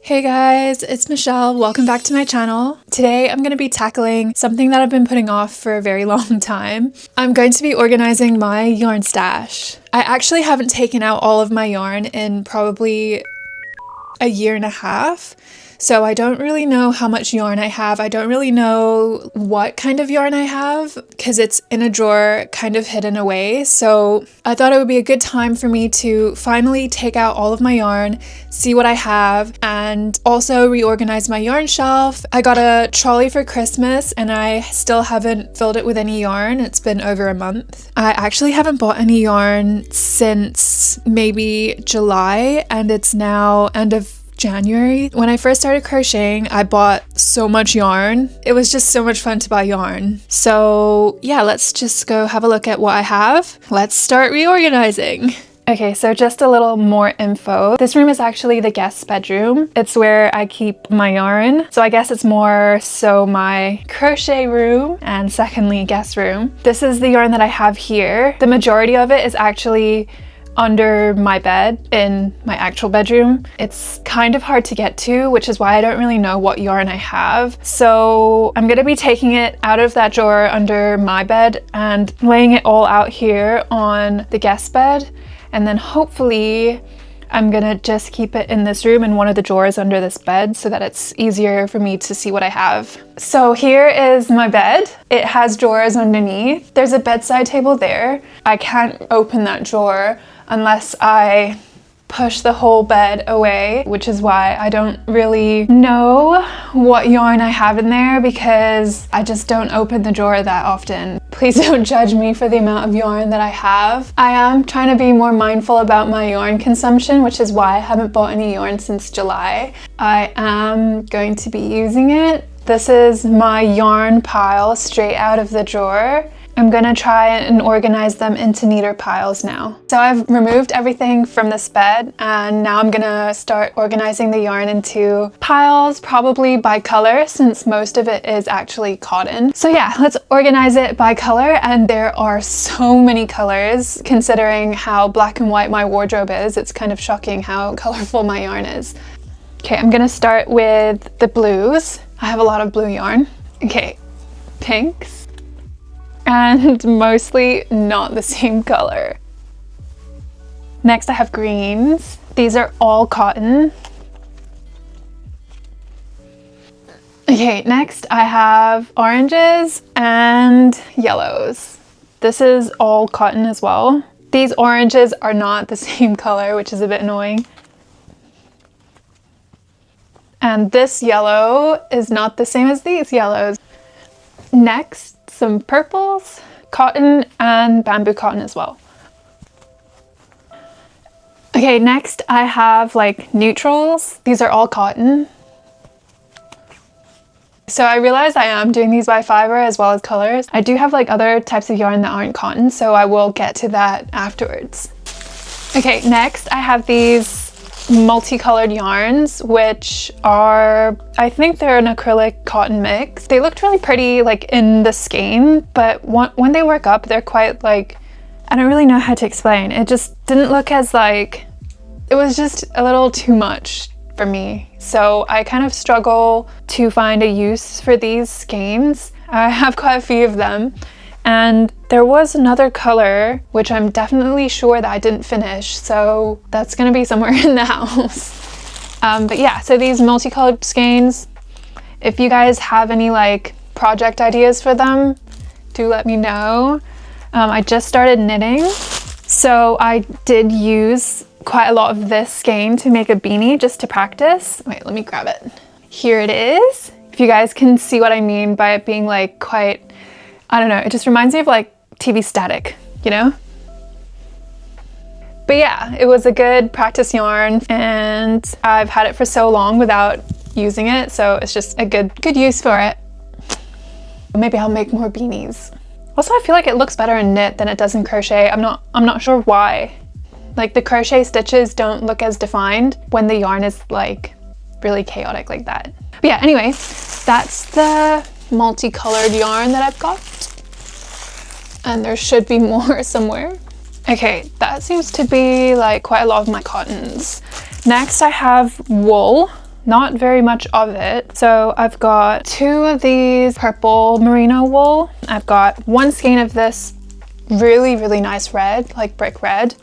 Hey guys, it's Michelle. Welcome back to my channel. Today I'm going to be tackling something that I've been putting off for a very long time. I'm going to be organizing my yarn stash. I actually haven't taken out all of my yarn in probably a year and a half. So I don't really know how much yarn I have. I don't really know what kind of yarn I have because it's in a drawer kind of hidden away. So I thought it would be a good time for me to finally take out all of my yarn, see what I have, and also reorganize my yarn shelf. I got a trolley for Christmas and I still haven't filled it with any yarn. It's been over a month. I actually haven't bought any yarn since maybe July, and it's now end of January. When I first started crocheting, I bought so much yarn. It was just so much fun to buy yarn. So yeah, let's just go have a look at what I have. Let's start reorganizing. Okay, so just a little more info. This room is actually the guest bedroom. It's where I keep my yarn. So I guess it's more so my crochet room and secondly guest room. This is the yarn that I have here. The majority of it is actually under my bed in my actual bedroom. It's kind of hard to get to, which is why I don't really know what yarn I have. So I'm gonna be taking it out of that drawer under my bed and laying it all out here on the guest bed. And then hopefully I'm gonna just keep it in this room in one of the drawers under this bed so that it's easier for me to see what I have. So here is my bed. It has drawers underneath. There's a bedside table there. I can't open that drawer unless I push the whole bed away, which is why I don't really know what yarn I have in there because I just don't open the drawer that often. Please don't judge me for the amount of yarn that I have. I am trying to be more mindful about my yarn consumption, which is why I haven't bought any yarn since July. I am going to be using it. This is my yarn pile straight out of the drawer. I'm gonna try and organize them into neater piles now. So I've removed everything from this bed and now I'm gonna start organizing the yarn into piles, probably by color since most of it is actually cotton. So yeah, let's organize it by color, and there are so many colors considering how black and white my wardrobe is. It's kind of shocking how colorful my yarn is. Okay, I'm gonna start with the blues. I have a lot of blue yarn. Okay, pinks. And mostly not the same color. Next I have greens. These are all cotton. Okay, next I have oranges and yellows. This is all cotton as well. These oranges are not the same color, which is a bit annoying. And this yellow is not the same as these yellows. Next, some purples, cotton, and bamboo cotton as well. Okay, next I have like neutrals. These are all cotton. So I realize I am doing these by fiber as well as colors. I do have like other types of yarn that aren't cotton, so I will get to that afterwards. Okay, next I have these multicolored yarns, which are, I think they're an acrylic cotton mix. They looked really pretty like in the skein, but when they work up, they're quite like, I don't really know how to explain. It just didn't look as like, it was just a little too much for me. So I kind of struggle to find a use for these skeins. I have quite a few of them. And there was another color, which I'm definitely sure that I didn't finish, so that's gonna be somewhere in the house. But yeah, so these multicolored skeins, if you guys have any like project ideas for them, do let me know. I just started knitting, so I did use quite a lot of this skein to make a beanie just to practice. Wait, let me grab it. Here it is. If you guys can see what I mean by it being like quite, I don't know, it just reminds me of like TV static, you know? But yeah, it was a good practice yarn and I've had it for so long without using it, so it's just a good use for it. Maybe I'll make more beanies. Also, I feel like it looks better in knit than it does in crochet. I'm not sure why. Like the crochet stitches don't look as defined when the yarn is like really chaotic like that. But yeah, anyway, that's the multicolored yarn that I've got. And there should be more somewhere. Okay, that seems to be like quite a lot of my cottons. Next I have wool. not very much of it. So I've got 2 of these purple merino wool. I've got 1 skein of this really nice red, like brick red,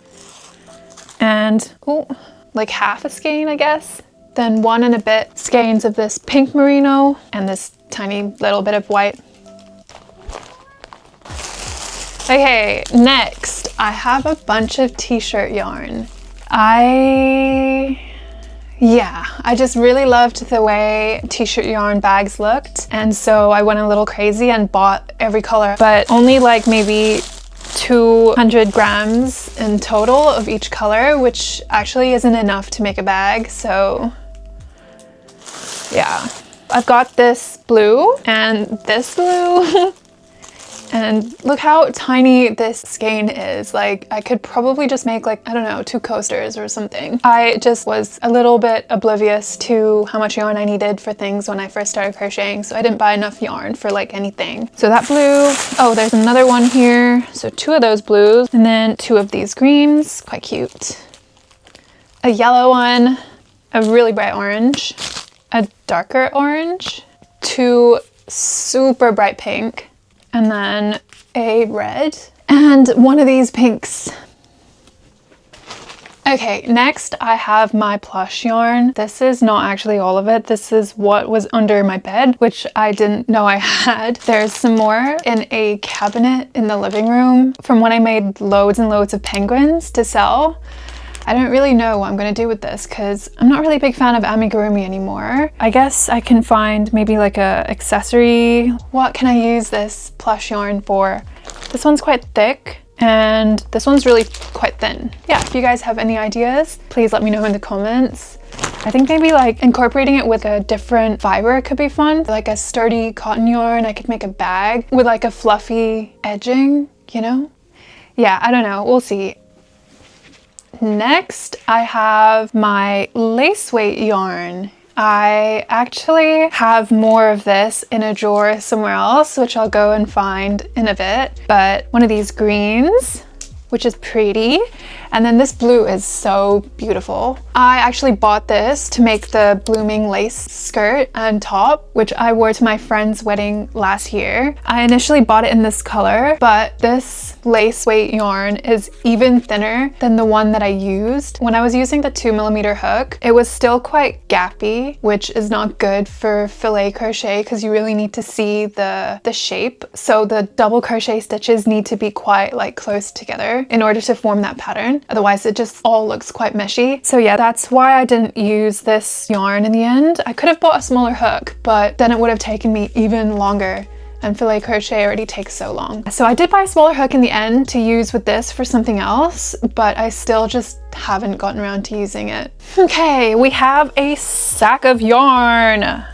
and like half a skein, I guess. Then 1 and a bit skeins of this pink merino and this tiny little bit of white. Okay, next I have a bunch of t-shirt yarn. I just really loved the way t-shirt yarn bags looked, and so I went a little crazy and bought every color, but only like maybe 200 grams in total of each color, which actually isn't enough to make a bag. So yeah, I've got this blue and this blue and look how tiny this skein is. Like I could probably just make like, I don't know, 2 coasters or something. I just was a little bit oblivious to how much yarn I needed for things when I first started crocheting, so I didn't buy enough yarn for like anything. So that blue, oh, there's another one here. So 2 of those blues, and then 2 of these greens, quite cute. A yellow one, a really bright orange, a darker orange, 2 super bright pink, and then a red, and 1 of these pinks. Okay, next I have my plush yarn. This is not actually all of it. This is what was under my bed, which I didn't know I had. There's some more in a cabinet in the living room from when I made loads and loads of penguins to sell. I don't really know what I'm going to do with this because I'm not really a big fan of amigurumi anymore. I guess I can find maybe like a accessory. What can I use this plush yarn for? This one's quite thick and this one's really quite thin. Yeah, if you guys have any ideas, please let me know in the comments. I think maybe like incorporating it with a different fiber could be fun. Like a sturdy cotton yarn, I could make a bag with like a fluffy edging, you know? Yeah, I don't know, we'll see. Next, I have my lace weight yarn. I actually have more of this in a drawer somewhere else, which I'll go and find in a bit. But one of these greens, which is pretty. And then this blue is so beautiful. I actually bought this to make the blooming lace skirt and top, which I wore to my friend's wedding last year. I initially bought it in this color, but this lace weight yarn is even thinner than the one that I used. When I was using the 2mm hook, it was still quite gappy, which is not good for filet crochet because you really need to see the shape. So the double crochet stitches need to be quite like close together in order to form that pattern. Otherwise it just all looks quite meshy. So yeah, that's why I didn't use this yarn in the end. I could have bought a smaller hook, but then it would have taken me even longer, and filet crochet already takes so long. So I did buy a smaller hook in the end to use with this for something else, but I still just haven't gotten around to using it. Okay, we have a sack of yarn.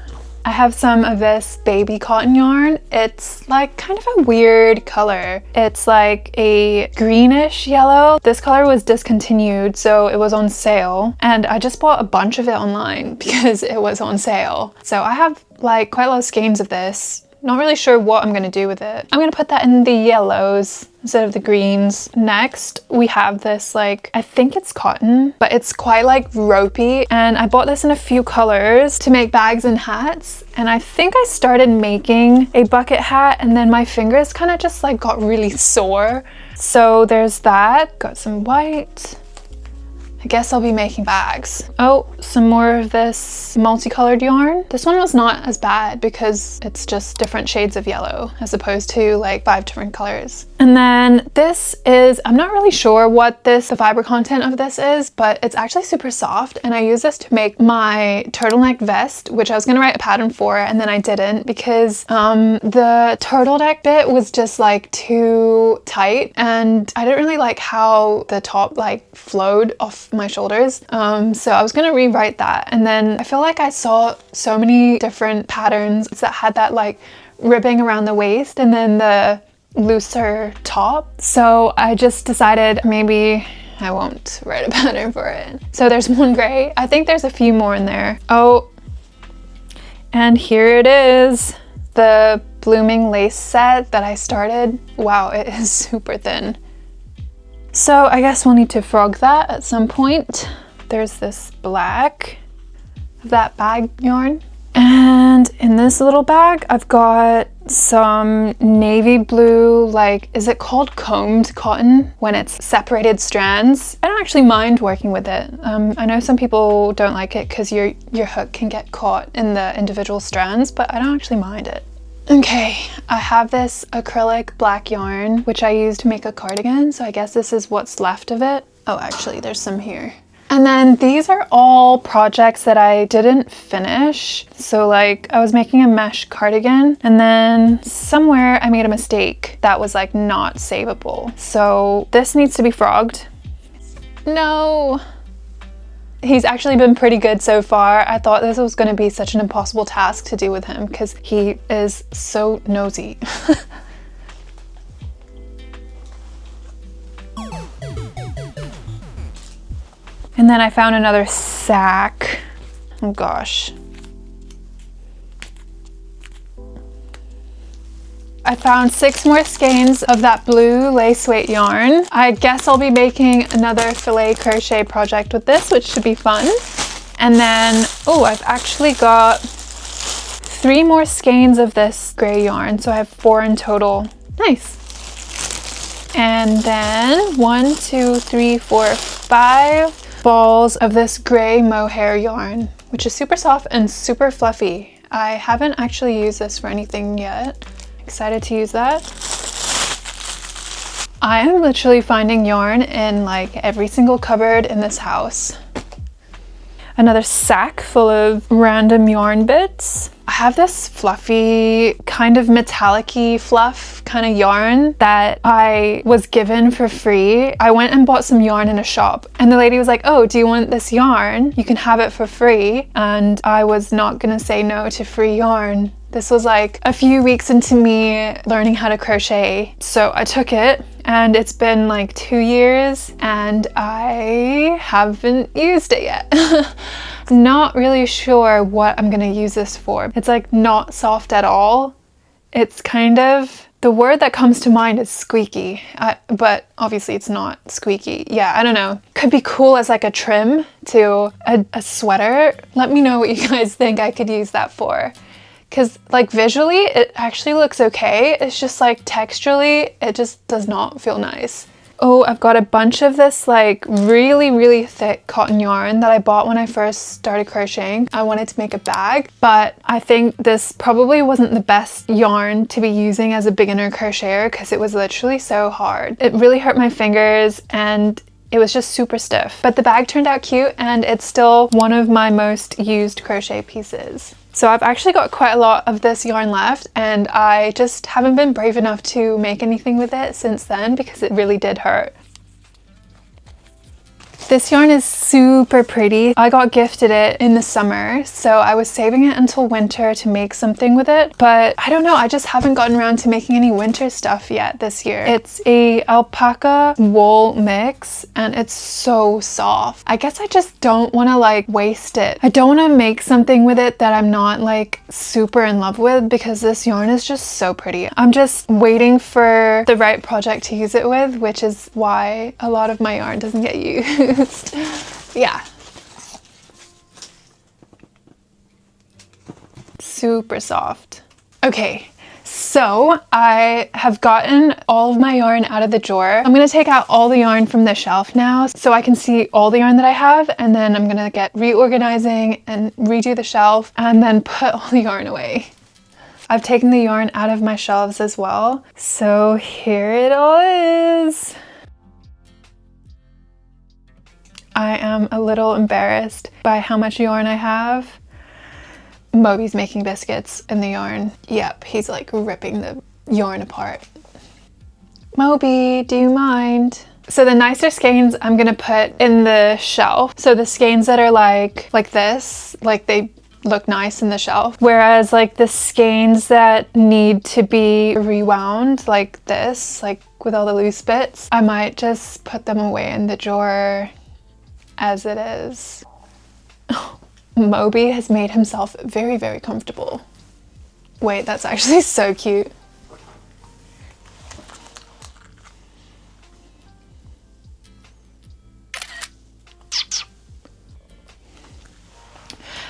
I have some of this baby cotton yarn. It's like kind of a weird color. It's like a greenish yellow. This color was discontinued, so it was on sale. And I just bought a bunch of it online because it was on sale. So I have like quite a lot of skeins of this. Not really sure what I'm gonna do with it. I'm gonna put that in the yellows instead of the greens. Next, we have this like, I think it's cotton, but it's quite like ropey. And I bought this in a few colors to make bags and hats. And I think I started making a bucket hat and then my fingers kind of just like got really sore. So there's that. Got some white. I guess I'll be making bags. Oh, some more of this multicolored yarn. This one was not as bad because it's just different shades of yellow as opposed to like 5 different colors. And then this is, I'm not really sure what the fiber content of this is, but it's actually super soft. And I use this to make my turtleneck vest, which I was gonna write a pattern for and then I didn't because the turtleneck bit was just like too tight and I didn't really like how the top like flowed off my shoulders. So I was gonna rewrite that, and then I feel like I saw so many different patterns that had that like ribbing around the waist and then the looser top. So I just decided maybe I won't write a pattern for it. So there's one gray. I think there's a few more in there. Oh, and here it is. The blooming lace set that I started. Wow, it is super thin. So I guess we'll need to frog that at some point. There's this black. of that bag yarn. And in this little bag, I've got some navy blue, like, is it called combed cotton when it's separated strands? I don't actually mind working with it. I know some people don't like it because your hook can get caught in the individual strands, but I don't actually mind it. Okay, I have this acrylic black yarn, which I used to make a cardigan, so I guess this is what's left of it. Oh, actually, there's some here. And then these are all projects that I didn't finish. So like I was making a mesh cardigan and then somewhere I made a mistake that was like not savable. So this needs to be frogged. No. He's actually been pretty good so far. I thought this was going to be such an impossible task to do with him because he is so nosy. And then I found another sack. Oh gosh. I found 6 more skeins of that blue lace weight yarn. I guess I'll be making another filet crochet project with this, which should be fun. And then, oh, I've actually got 3 more skeins of this gray yarn. So I have 4 in total. Nice. And then 1, 2, 3, 4, 5 balls of this gray mohair yarn, which is super soft and super fluffy. I haven't actually used this for anything yet. Excited to use that. I am literally finding yarn in like every single cupboard in this house. Another sack full of random yarn bits. I have this fluffy, kind of metallic-y fluff kind of yarn that I was given for free. I went and bought some yarn in a shop and the lady was like, oh, do you want this yarn? You can have it for free. And I was not gonna say no to free yarn. This was like a few weeks into me learning how to crochet. So I took it and it's been like 2 years and I haven't used it yet. Not really sure what I'm gonna use this for. It's like not soft at all. It's kind of, the word that comes to mind is squeaky, but obviously it's not squeaky. Yeah, I don't know. Could be cool as like a trim to a sweater. Let me know what you guys think I could use that for. Because like visually it actually looks okay. It's just like texturally it just does not feel nice. Oh, I've got a bunch of this like really thick cotton yarn that I bought when I first started crocheting. I wanted to make a bag, but I think this probably wasn't the best yarn to be using as a beginner crocheter because it was literally so hard. It really hurt my fingers and it was just super stiff. But the bag turned out cute and it's still one of my most used crochet pieces. So I've actually got quite a lot of this yarn left and I just haven't been brave enough to make anything with it since then because it really did hurt. This yarn is super pretty. I got gifted it in the summer, so I was saving it until winter to make something with it, but I don't know, I just haven't gotten around to making any winter stuff yet this year. It's a alpaca wool mix and it's so soft. I guess I just don't want to like waste it. I don't want to make something with it that I'm not like super in love with because this yarn is just so pretty. I'm just waiting for the right project to use it with, which is why a lot of my yarn doesn't get used. Yeah. Super soft. Okay, so I have gotten all of my yarn out of the drawer. I'm gonna take out all the yarn from the shelf now so I can see all the yarn that I have, and then I'm gonna get reorganizing and redo the shelf and then put all the yarn away. I've taken the yarn out of my shelves as well. So here it all is. I am a little embarrassed by how much yarn I have. Moby's making biscuits in the yarn. Yep, he's like ripping the yarn apart. Moby, do you mind? So the nicer skeins I'm gonna put in the shelf. So the skeins that are like this, like they look nice in the shelf. Whereas like the skeins that need to be rewound like this, like with all the loose bits, I might just put them away in the drawer as it is. Moby has made himself very comfortable. Wait, that's actually so cute.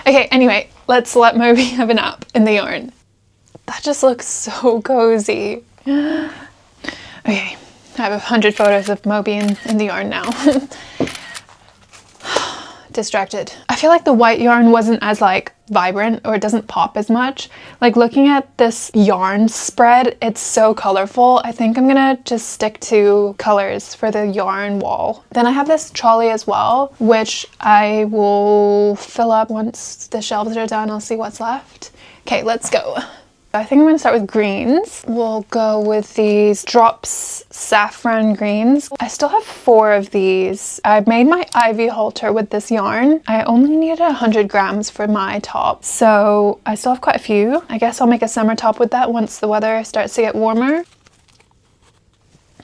Okay, anyway, let's let Moby have a nap in the yarn. That just looks so cozy. Okay, I have 100 photos of Moby in the yarn now. Distracted. I feel like the white yarn wasn't as like vibrant, or it doesn't pop as much. Like looking at this yarn spread, it's so colorful. I think I'm gonna just stick to colors for the yarn wall. Then I have this trolley as well, which I will fill up once the shelves are done. I'll see what's left. Okay, let's go. I think I'm going to start with greens. We'll go with these Drops Saffron greens. I still have 4 of these. I made my ivy halter with this yarn. I only needed 100 grams for my top, so I still have quite a few. I guess I'll make a summer top with that once the weather starts to get warmer.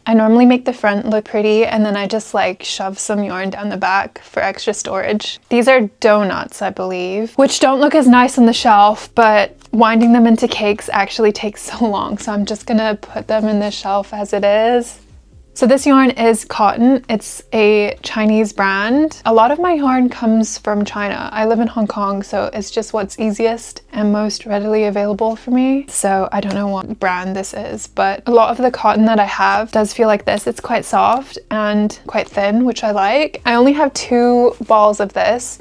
I normally make the front look pretty, and then I just like shove some yarn down the back for extra storage. These are donuts, I believe, which don't look as nice on the shelf, but winding them into cakes actually takes so long, so I'm just gonna put them in the shelf as it is. So this yarn is cotton. It's a Chinese brand. A lot of my yarn comes from China. I live in Hong Kong, so it's just what's easiest and most readily available for me. So I don't know what brand this is, but a lot of the cotton that I have does feel like this. It's quite soft and quite thin, which I like. I only have 2 balls of this.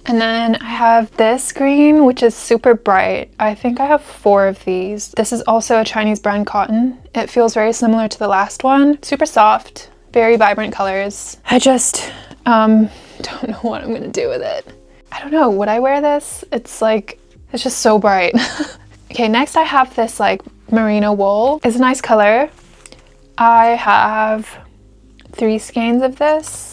And then I have this green, which is super bright. I think I have 4 of these. This is also a Chinese brand cotton. It feels very similar to the last one. Super soft, very vibrant colors. I just don't know what I'm gonna do with it. I don't know, would I wear this? It's like, it's just so bright. Okay, next I have this like merino wool. It's a nice color. I have 3 skeins of this.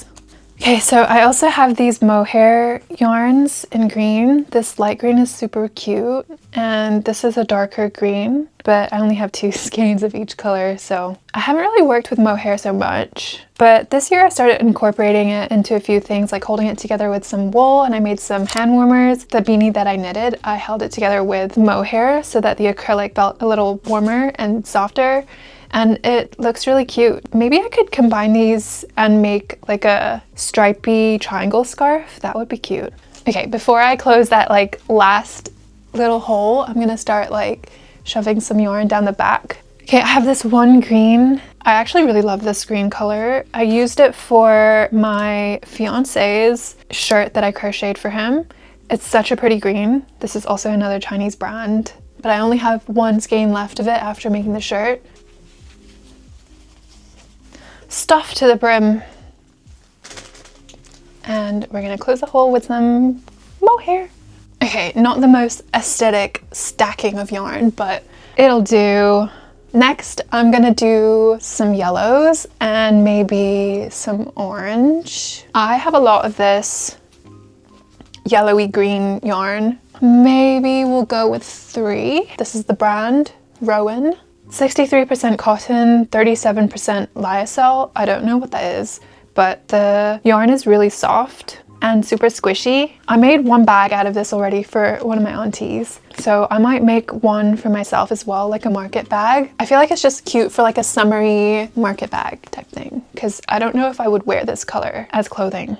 Okay, so I also have these mohair yarns in green. This light green is super cute, and this is a darker green, but I only have 2 skeins of each color, so I haven't really worked with mohair so much. But this year I started incorporating it into a few things, like holding it together with some wool, and I made some hand warmers. The beanie that I knitted, I held it together with mohair so that the acrylic felt a little warmer and softer. And it looks really cute. Maybe I could combine these and make like a stripy triangle scarf. That would be cute. Okay, before I close that like last little hole, I'm gonna start like shoving some yarn down the back. Okay, I have this one green. I actually really love this green color. I used it for my fiance's shirt that I crocheted for him. It's such a pretty green. This is also another Chinese brand, but I only have 1 skein left of it after making the shirt. Stuff to the brim, and we're gonna close the hole with some mohair. Okay, not the most aesthetic stacking of yarn, but it'll do. Next, I'm gonna do some yellows and maybe some orange. I have a lot of this yellowy green yarn. Maybe we'll go with 3. This is the brand Rowan. 63% cotton, 37% lyocell. I don't know what that is, but the yarn is really soft and super squishy. I made 1 bag out of this already for one of my aunties, so I might make 1 for myself as well, like a market bag. I feel like it's just cute for like a summery market bag type thing, because I don't know if I would wear this color as clothing.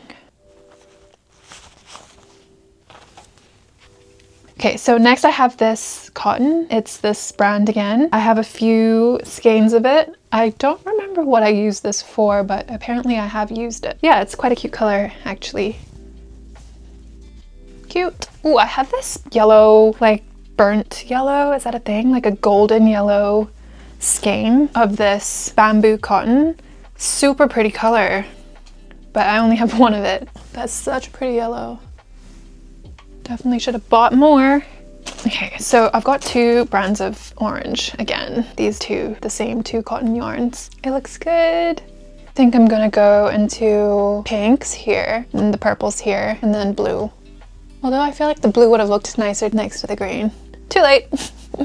Okay, so next I have this cotton. It's this brand again. I have a few skeins of it. I don't remember what I used this for, but apparently I have used it. Yeah, it's quite a cute color, actually. Cute. Ooh, I have this yellow, like burnt yellow. Is that a thing? Like a golden yellow skein of this bamboo cotton. Super pretty color, but I only have 1 of it. That's such a pretty yellow. Definitely should have bought more. Okay, so I've got 2 brands of orange again. These 2, the same 2 cotton yarns. It looks good. I think I'm gonna go into pinks here, and the purples here, and then blue. Although I feel like the blue would have looked nicer next to the green. Too late.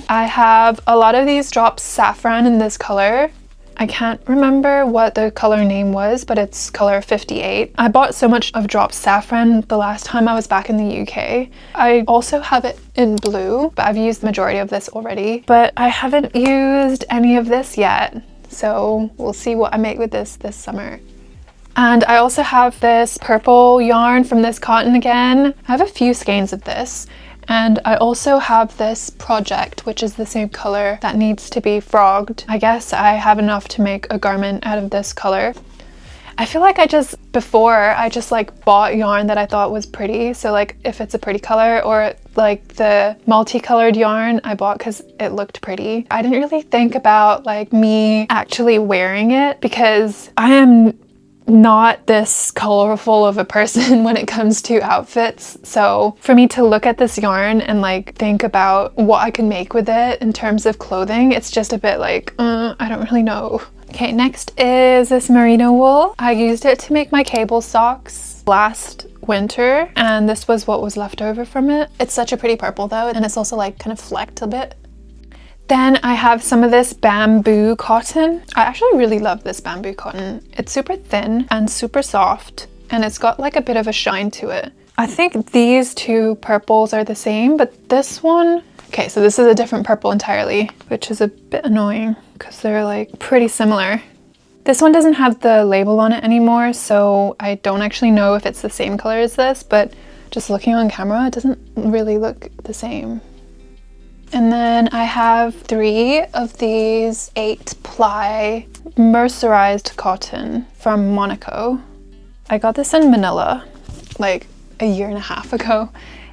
I have a lot of these Drops Saffron in this color. I can't remember what the color name was, but it's color 58. I bought so much of Drops Saffron the last time I was back in the UK. I also have it in blue, but I've used the majority of this already. But I haven't used any of this yet, so we'll see what I make with this summer. And I also have this purple yarn from this cotton again. I have a few skeins of this. And I also have this project, which is the same color that needs to be frogged. I guess I have enough to make a garment out of this color. I feel like I just like bought yarn that I thought was pretty. So like if it's a pretty color, or like the multicolored yarn I bought because it looked pretty. I didn't really think about like me actually wearing it because I am not this colorful of a person when it comes to outfits. So for me to look at this yarn and like think about what I can make with it in terms of clothing, it's just a bit like, I don't really know. Okay, next is this merino wool. I used it to make my cable socks last winter, and this was what was left over from it. It's such a pretty purple though, and it's also like kind of flecked a bit. Then I have some of this bamboo cotton. I actually really love this bamboo cotton. It's super thin and super soft, and it's got like a bit of a shine to it. I think these two purples are the same, but this one, okay, so this is a different purple entirely, which is a bit annoying because they're like pretty similar. This one doesn't have the label on it anymore, so I don't actually know if it's the same color as this, but just looking on camera, it doesn't really look the same. And then I have 3 of these 8-ply mercerized cotton from Monaco. I got this in Manila like a year and a half ago,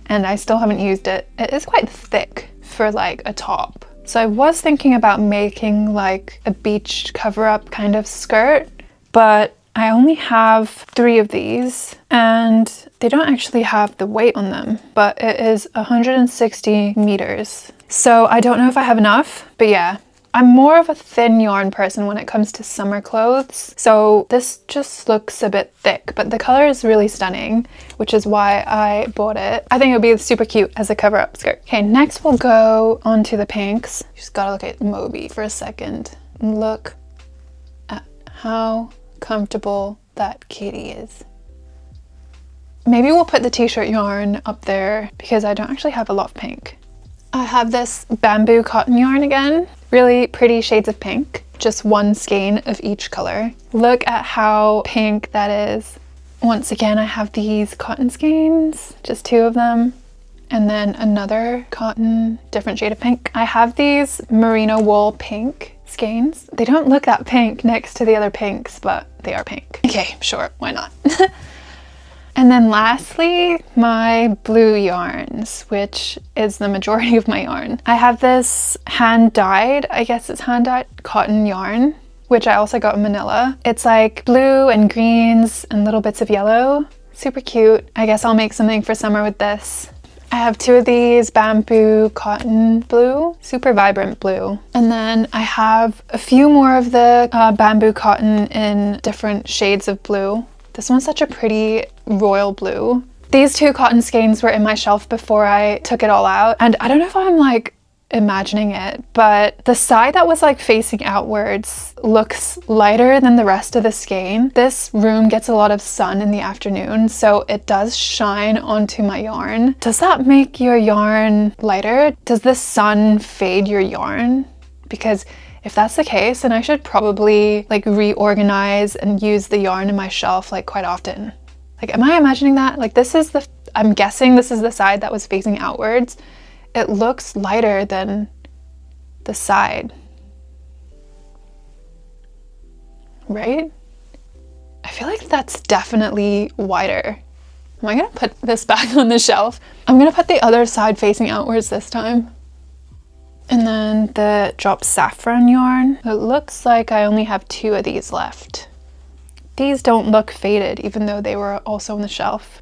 and I still haven't used it. It is quite thick for like a top. So I was thinking about making like a beach cover-up kind of skirt, but I only have 3 of these and they don't actually have the weight on them, but it is 160 meters. So I don't know if I have enough, but yeah, I'm more of a thin yarn person when it comes to summer clothes. So this just looks a bit thick, but the color is really stunning, which is why I bought it. I think it would be super cute as a cover-up skirt. Okay, next we'll go on to the pinks. You just gotta look at Moby for a second and look at how comfortable that kitty is. Maybe we'll put the t-shirt yarn up there because I don't actually have a lot of pink. I have this bamboo cotton yarn again, really pretty shades of pink, just 1 skein of each color. Look at how pink that is. Once again, I have these cotton skeins, just 2 of them, and then another cotton, different shade of pink. I have these merino wool pink skeins. They don't look that pink next to the other pinks, but they are pink. Okay, sure, why not? And then lastly, my blue yarns, which is the majority of my yarn. I have this hand-dyed, I guess it's hand-dyed cotton yarn, which I also got in Manila. It's like blue and greens and little bits of yellow. Super cute. I guess I'll make something for summer with this. I have 2 of these bamboo cotton blue, super vibrant blue. And then I have a few more of the bamboo cotton in different shades of blue. This one's such a pretty royal blue. These 2 cotton skeins were in my shelf before I took it all out. And I don't know if I'm like imagining it, but the side that was like facing outwards looks lighter than the rest of the skein. This room gets a lot of sun in the afternoon, so it does shine onto my yarn. Does that make your yarn lighter? Does the sun fade your yarn? Because if that's the case, then I should probably like reorganize and use the yarn in my shelf like quite often. Like, am I imagining that? Like I'm guessing this is the side that was facing outwards. It looks lighter than the side, right? I feel like that's definitely wider. Am I gonna put this back on the shelf? I'm gonna put the other side facing outwards this time. And then the drop saffron yarn. It looks like I only have 2 of these left. These don't look faded, even though they were also on the shelf.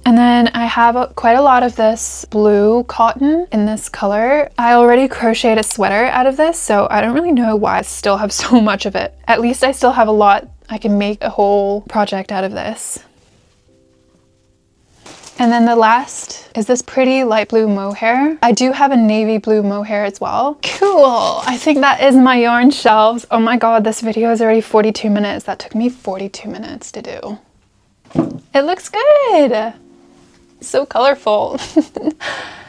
And then I have quite a lot of this blue cotton in this color. I already crocheted a sweater out of this, so I don't really know why I still have so much of it. At least I still have a lot. I can make a whole project out of this. And then the last is this pretty light blue mohair. I do have a navy blue mohair as well. Cool, I think that is my yarn shelves. Oh my god, this video is already 42 minutes. That took me 42 minutes to do. It looks good. So colorful.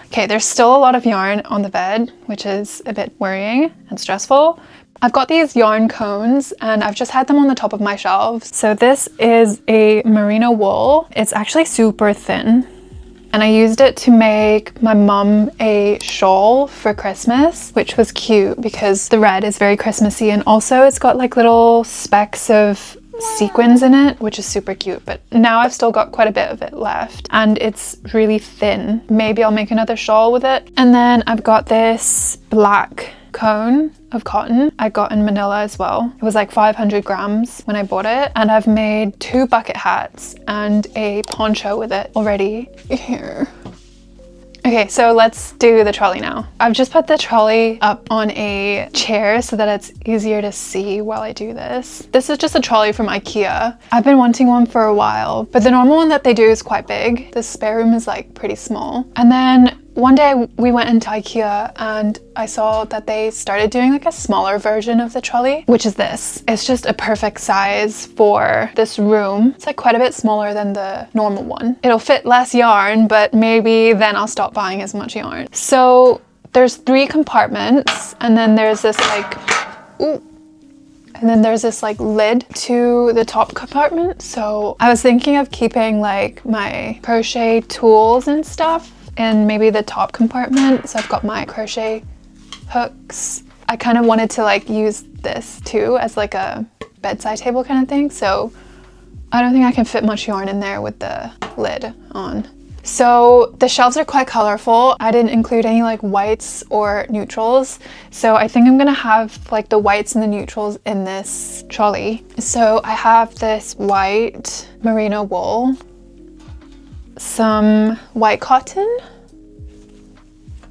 Okay, there's still a lot of yarn on the bed, which is a bit worrying and stressful, I've got these yarn cones and I've just had them on the top of my shelves. So this is a merino wool. It's actually super thin. And I used it to make my mum a shawl for Christmas, which was cute because the red is very Christmassy, and also it's got like little specks of sequins in it, which is super cute. But now I've still got quite a bit of it left and it's really thin. Maybe I'll make another shawl with it. And then I've got this black cone of cotton I got in Manila as well. It was like 500 grams when I bought it, and I've made 2 bucket hats and a poncho with it already here. Okay, so let's do the trolley now. I've just put the trolley up on a chair so that it's easier to see while I do this. This is just a trolley from IKEA. I've been wanting one for a while, but the normal one that they do is quite big. The spare room is like pretty small. And then one day we went into IKEA and I saw that they started doing like a smaller version of the trolley, which is this. It's just a perfect size for this room. It's like quite a bit smaller than the normal one. It'll fit less yarn, but maybe then I'll stop buying as much yarn. So there's 3 compartments, and then there's this like, lid to the top compartment. So I was thinking of keeping like my crochet tools and stuff in maybe the top compartment. So I've got my crochet hooks. I kind of wanted to like use this too as like a bedside table kind of thing. So I don't think I can fit much yarn in there with the lid on. So the shelves are quite colorful. I didn't include any like whites or neutrals. So I think I'm gonna have like the whites and the neutrals in this trolley. So I have this white merino wool, some white cotton.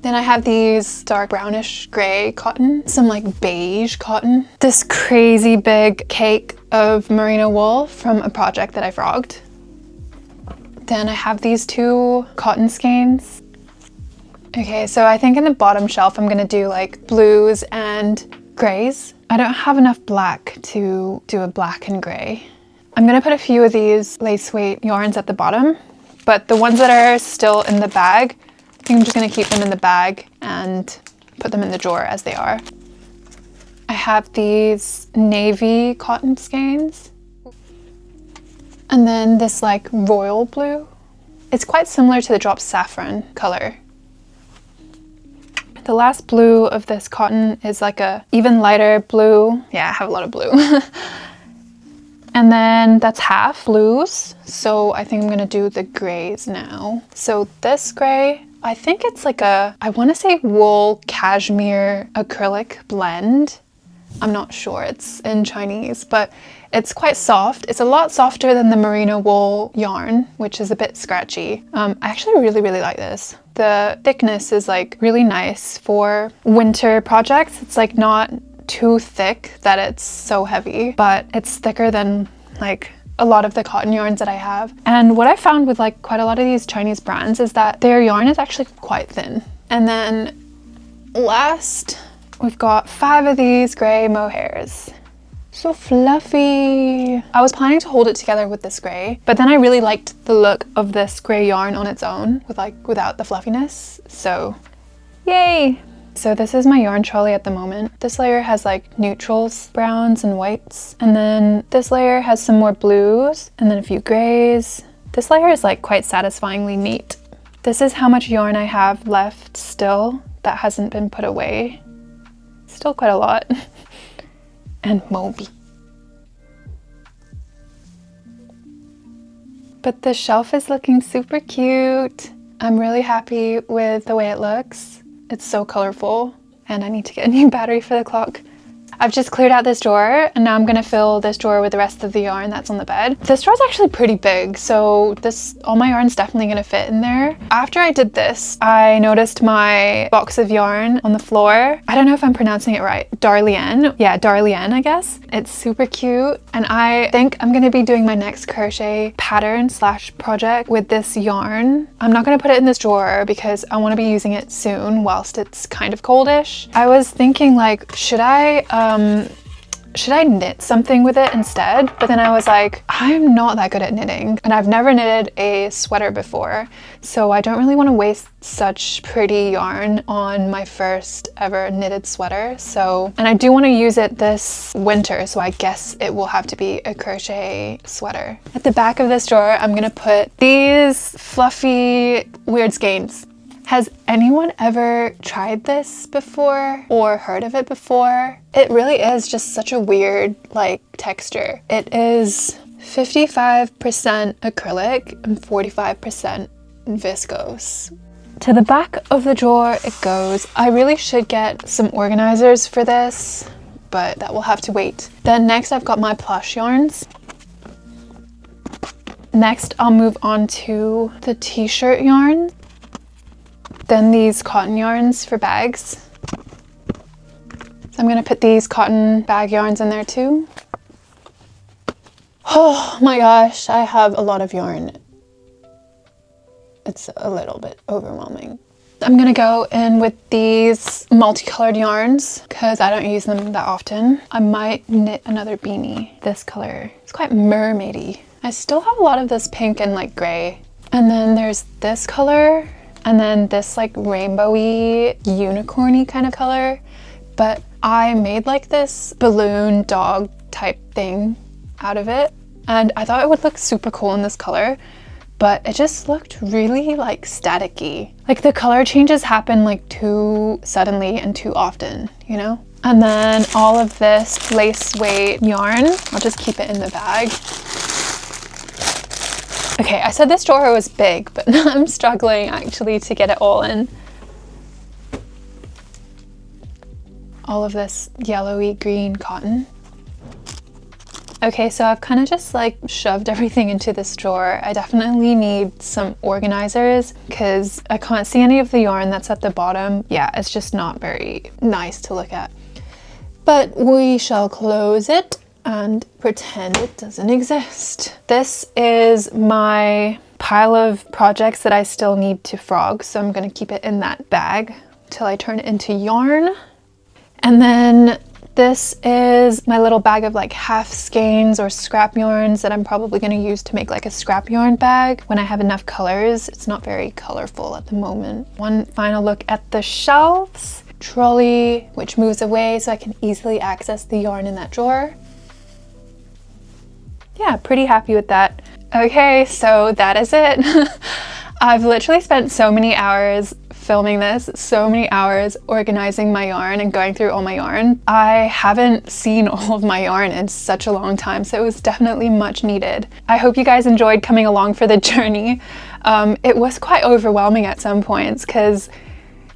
Then I have these dark brownish gray cotton, some like beige cotton, this crazy big cake of merino wool from a project that I frogged. Then I have these 2 cotton skeins. Okay, so I think in the bottom shelf I'm gonna do like blues and grays. I don't have enough black to do a black and gray. I'm gonna put a few of these lace weight yarns at the bottom, but the ones that are still in the bag, I think I'm just gonna keep them in the bag and put them in the drawer as they are. I have these navy cotton skeins. And then this like royal blue. It's quite similar to the drop saffron color. The last blue of this cotton is like a even lighter blue. Yeah, I have a lot of blue. And then that's half blues. So I think I'm gonna do the grays now. So this gray, I think it's like a, I wanna say wool cashmere acrylic blend. I'm not sure, it's in Chinese, but it's quite soft. It's a lot softer than the merino wool yarn, which is a bit scratchy. I actually really like this. The thickness is like really nice for winter projects. It's like not too thick that it's so heavy, but it's thicker than like a lot of the cotton yarns that I have. And what I found with like quite a lot of these Chinese brands is that their yarn is actually quite thin. And then last, we've got 5 of these gray mohairs. So fluffy. I was planning to hold it together with this gray, but then I really liked the look of this gray yarn on its own without the fluffiness. So yay. So this is my yarn trolley at the moment. This layer has like neutrals, browns and whites. And then this layer has some more blues and then a few grays. This layer is like quite satisfyingly neat. This is how much yarn I have left still that hasn't been put away. Still quite a lot. And Moby. But the shelf is looking super cute. I'm really happy with the way it looks. It's so colorful, and I need to get a new battery for the clock. I've just cleared out this drawer, and now I'm gonna fill this drawer with the rest of the yarn that's on the bed. This drawer's actually pretty big, so all my yarn's definitely gonna fit in there. After I did this, I noticed my box of yarn on the floor. I don't know if I'm pronouncing it right. Darlene. Yeah, Darlene, I guess. It's super cute, and I think I'm gonna be doing my next crochet pattern / project with this yarn. I'm not gonna put it in this drawer because I wanna be using it soon whilst it's kind of coldish. I was thinking like, should I should I knit something with it instead? But then I was like, I'm not that good at knitting and I've never knitted a sweater before, so I don't really want to waste such pretty yarn on my first ever knitted sweater. So, and I do want to use it this winter, so I guess it will have to be a crochet sweater. At the back of this drawer, I'm gonna put these fluffy weird skeins. Has anyone ever tried this before or heard of it before? It really is just such a weird like texture. It is 55% acrylic and 45% viscose. To the back of the drawer it goes. I really should get some organizers for this, but that will have to wait. Then next I've got my plush yarns. Next I'll move on to the t-shirt yarn. Then these cotton yarns for bags. So I'm gonna put these cotton bag yarns in there too. Oh my gosh, I have a lot of yarn. It's a little bit overwhelming. I'm gonna go in with these multicolored yarns because I don't use them that often. I might knit another beanie. This color, it's quite mermaidy. I still have a lot of this pink and like gray. And then there's this color. And then this like rainbowy unicorny kind of color, but I made like this balloon dog type thing out of it, and I thought it would look super cool in this color, but it just looked really like staticky. Like the color changes happen like too suddenly and too often, you know? And then all of this lace weight yarn, I'll just keep it in the bag. Okay, I said this drawer was big, but I'm struggling actually to get it all in. All of this yellowy green cotton. Okay, so I've kind of just like shoved everything into this drawer. I definitely need some organizers because I can't see any of the yarn that's at the bottom. Yeah, it's just not very nice to look at. But we shall close it and pretend it doesn't exist. This is my pile of projects that I still need to frog, so I'm gonna keep it in that bag till I turn it into yarn. And then this is my little bag of like half skeins or scrap yarns that I'm probably gonna use to make like a scrap yarn bag when I have enough colors. It's not very colorful at the moment. One final look at the shelves. Trolley, which moves away so I can easily access the yarn in that drawer. Yeah, pretty happy with that. Okay, so that is it. I've literally spent so many hours filming this, so many hours organizing my yarn and going through all my yarn. I haven't seen all of my yarn in such a long time, so it was definitely much needed. I hope you guys enjoyed coming along for the journey. It was quite overwhelming at some points because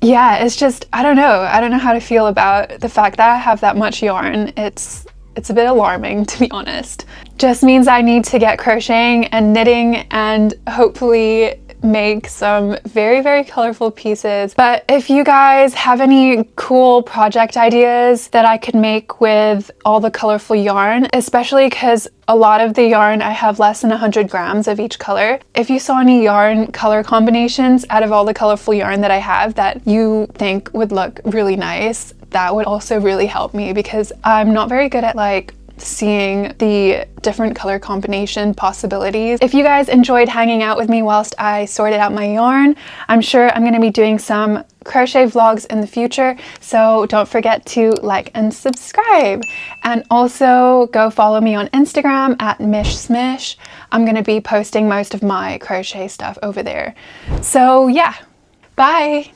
yeah, it's just, I don't know how to feel about the fact that I have that much yarn. It's a bit alarming, to be honest. Just means I need to get crocheting and knitting and hopefully make some very, very colorful pieces. But if you guys have any cool project ideas that I could make with all the colorful yarn, especially because a lot of the yarn I have less than 100 grams of each color. If you saw any yarn color combinations out of all the colorful yarn that I have that you think would look really nice, that would also really help me because I'm not very good at like seeing the different color combination possibilities. If you guys enjoyed hanging out with me whilst I sorted out my yarn, I'm sure I'm going to be doing some crochet vlogs in the future, so don't forget to like and subscribe, and also go follow me on Instagram at mish.smish. I'm going to be posting most of my crochet stuff over there. So yeah, bye!